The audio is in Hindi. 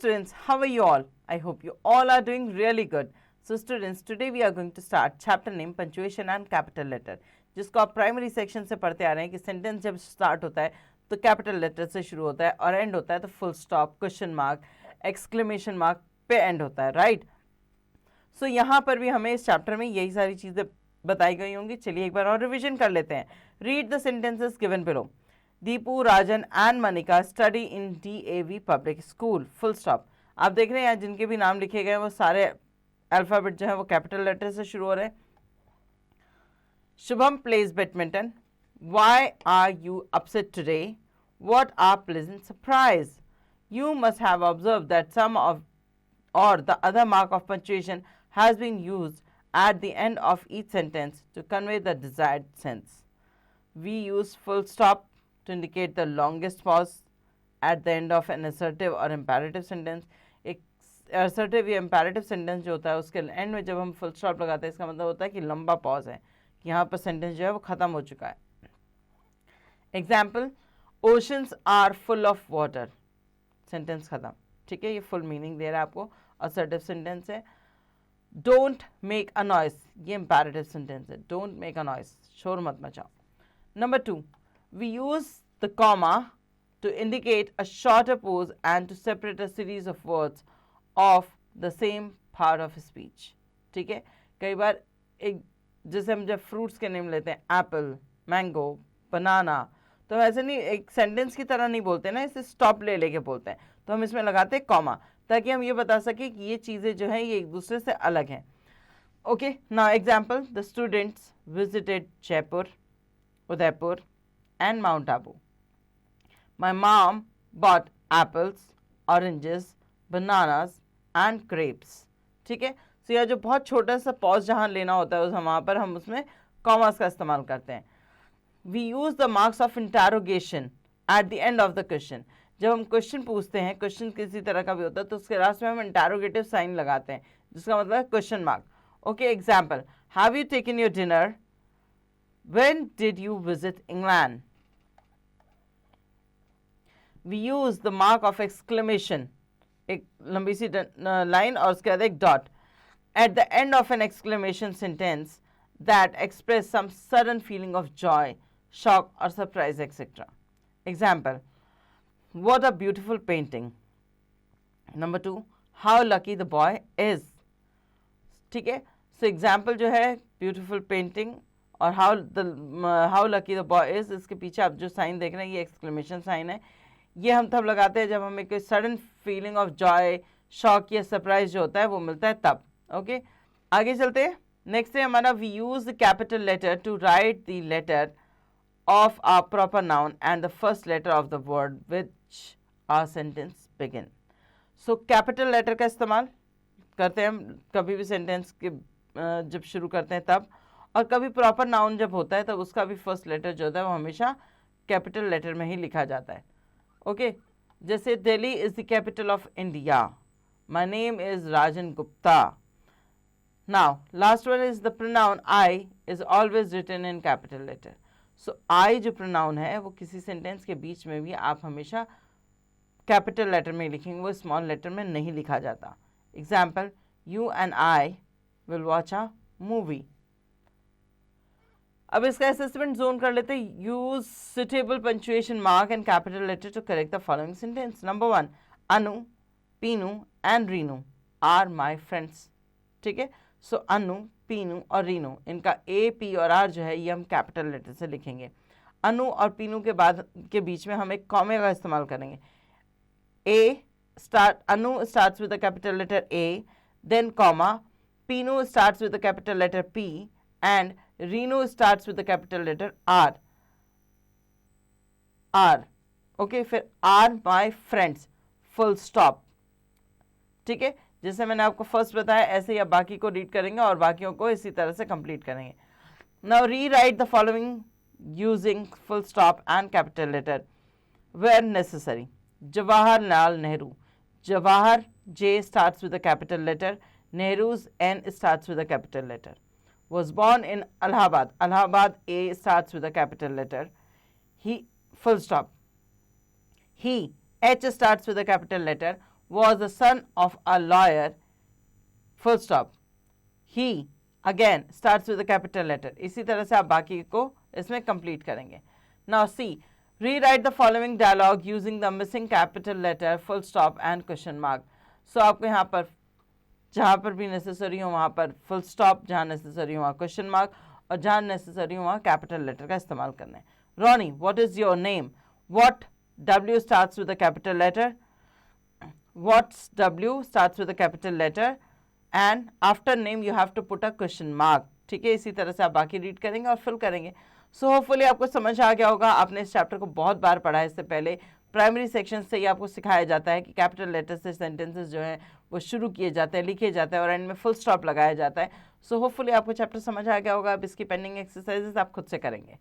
students, how are you all? I hope you all are doing really good. So students, today we are going to start chapter name punctuation and capital letter, जिसको आप प्राइमरी सेक्शन से पढ़ते आ रहे हैं कि सेंटेंस जब स्टार्ट होता है तो कैपिटल लेटर से शुरू होता है और एंड होता है तो full stop, question mark, exclamation mark पे एंड होता है, राइट? सो यहाँ पर भी हमें इस चैप्टर में यही सारी चीज़ें बताई गई होंगी. चलिए एक बार और रिविजन कर लेते हैं. Read the sentences given below. Deepu, Rajan and Manika study in DAV public school, full stop. आप देख रहे हैं जिनके भी नाम लिखे गए वो सारे अल्फ़ाबेट जो है वो कैपिटल लेटर से शुरू हो रहे हैं. Shubham plays badminton. Why are you upset today? What a pleasant surprise. You must have observed that some of or the other mark of punctuation has been used at the end of each sentence to convey the desired sense. We use full stop to indicate the longest pause at the end of an assertive or imperative sentence. एक assertive या imperative sentence जो होता है उसके end में जब हम full stop लगाते हैं इसका मतलब होता है कि लंबा pause है, कि यहाँ पर sentence जो है वो ख़त्म हो चुका है. Example, oceans are full of water. Sentence ख़त्म. ठीक है, ये full meaning दे रहा है आपको. Assertive sentence है. Don't make a noise. ये imperative sentence है. Don't make a noise. शोर मत मचाओ. Number 2, we use the comma to indicate a shorter pause and to separate a series of words of the same part of speech. ठीक है, कई बार एक जैसे हम जब फ्रूट्स के नेम लेते हैं एप्पल, मैंगो, बनाना, तो ऐसे नहीं एक सेंटेंस की तरह नहीं बोलते ना, इसे स्टॉप ले लेके बोलते हैं, तो हम इसमें लगाते हैं कॉमा ताकि हम ये बता सकें कि ये चीज़ें जो हैं ये एक दूसरे से अलग हैं. Okay, now example, the students visited Jaipur, Udaipur and Mount Abu. My mom bought apples, oranges, bananas and grapes. ठीक है, तो यह जो बहुत छोटा सा पॉज जहाँ लेना होता है वहाँ पर हम उसमें कॉमास का इस्तेमाल करते हैं. We use the marks of interrogation at the end of the question. जब हम क्वेश्चन पूछते हैं, क्वेश्चन किसी तरह का भी होता है तो उसके लास्ट में हम इंटरोगेटिव साइन लगाते हैं जिसका मतलब है question mark. Okay, example, have you taken your dinner? When did you visit England? We use the mark of exclamation, एक लंबी सी लाइन और उसके बाद एक dot, at the end of an exclamation sentence that express some sudden feeling of joy, shock or surprise, etc. Example, what a beautiful painting. Number 2, how lucky the boy is. ठीक है, so example जो है beautiful painting और how lucky the boy is, इसके पीछे आप जो साइन देख रहे हैं ये एक्सक्लेमेशन साइन है. ये हम तब लगाते हैं जब हमें कोई sudden feeling of Joy, shock या सरप्राइज जो होता है वो मिलता है तब. ओके, आगे चलते हैं. नेक्स्ट है हमारा, we use the capital letter to write the letter of a proper noun and the first letter of the word which our sentence begin. So capital letter का इस्तेमाल करते हैं हम कभी भी सेंटेंस के जब शुरू करते हैं तब, और कभी प्रॉपर नाउन जब होता है तब उसका भी फर्स्ट लेटर जो होता है वो हमेशा कैपिटल लेटर में ही लिखा जाता है. ओके, जैसे Delhi is the capital of India. My name is Rajan Gupta. Now last one is the pronoun I is always written in capital letter. So I जो प्रोनाउन है वो किसी सेंटेंस के बीच में भी आप हमेशा कैपिटल लेटर में लिखेंगे, वो स्मॉल लेटर में नहीं लिखा जाता. Example, you and I will watch a movie. अब इसका असेसमेंट जोन कर लेते हैं. Use suitable punctuation mark and capital letter to correct the following sentence. Number 1, Anu, Pinu and Rinu are my friends. ठीक है, सो अनु, पीनू और रीनू, इनका ए, पी और आर जो है ये हम कैपिटल लेटर से लिखेंगे. अनु और पीनू के बाद के बीच में हम एक कॉमे का इस्तेमाल करेंगे. Anu starts with the capital letter A, then comma, Pinu starts with the capital letter P and Reno starts with the capital letter R. Okay, फिर are my friends, full stop. ठीक है, जैसे मैंने आपको फर्स्ट बताया ऐसे ही आप बाकी को रीड करेंगे और बाकियों को इसी तरह से कंप्लीट करेंगे. Now rewrite the following using full stop and capital letter where necessary. Jawaharlal Nehru. Jawahar, J starts with a capital letter. Nehru's N starts with a capital letter. Was born in Allahabad. Allahabad, A starts with a capital letter. He, full stop. He, H starts with a capital letter. was the son of a lawyer, full stop. He again starts with a capital letter. इसी तरह से आप बाकी को इसमें कंप्लीट करेंगे. Now see, rewrite the following dialogue using the missing capital letter, full stop and question mark. So आपको यहाँ पर जहाँ पर भी नेसेसरी हो वहाँ पर फुल स्टॉप, जहाँ नेसेसरी हो वहाँ क्वेश्चन मार्क, और जहाँ नेसेसरी हो वहाँ कैपिटल लेटर का इस्तेमाल करना है. Ronnie, what is your name? What W starts with a capital letter? What's W starts with a capital letter? And after name you have to put a question mark. ठीक है, इसी तरह से आप बाकी रीड करेंगे और फिल करेंगे. सो होपफुली आपको समझ आ गया होगा. आपने इस चैप्टर को बहुत बार पढ़ा है इससे पहले. प्राइमरी सेक्शन से ही आपको सिखाया जाता है कि कैपिटल लेटर से सेंटेंसेस जो हैं वो शुरू किए जाते हैं, लिखे जाते हैं और एंड में फुल स्टॉप लगाया जाता है. सो होपफुली आपको चैप्टर समझ आ गया होगा. अब इसकी पेंडिंग एक्सरसाइजेस आप खुद से करेंगे.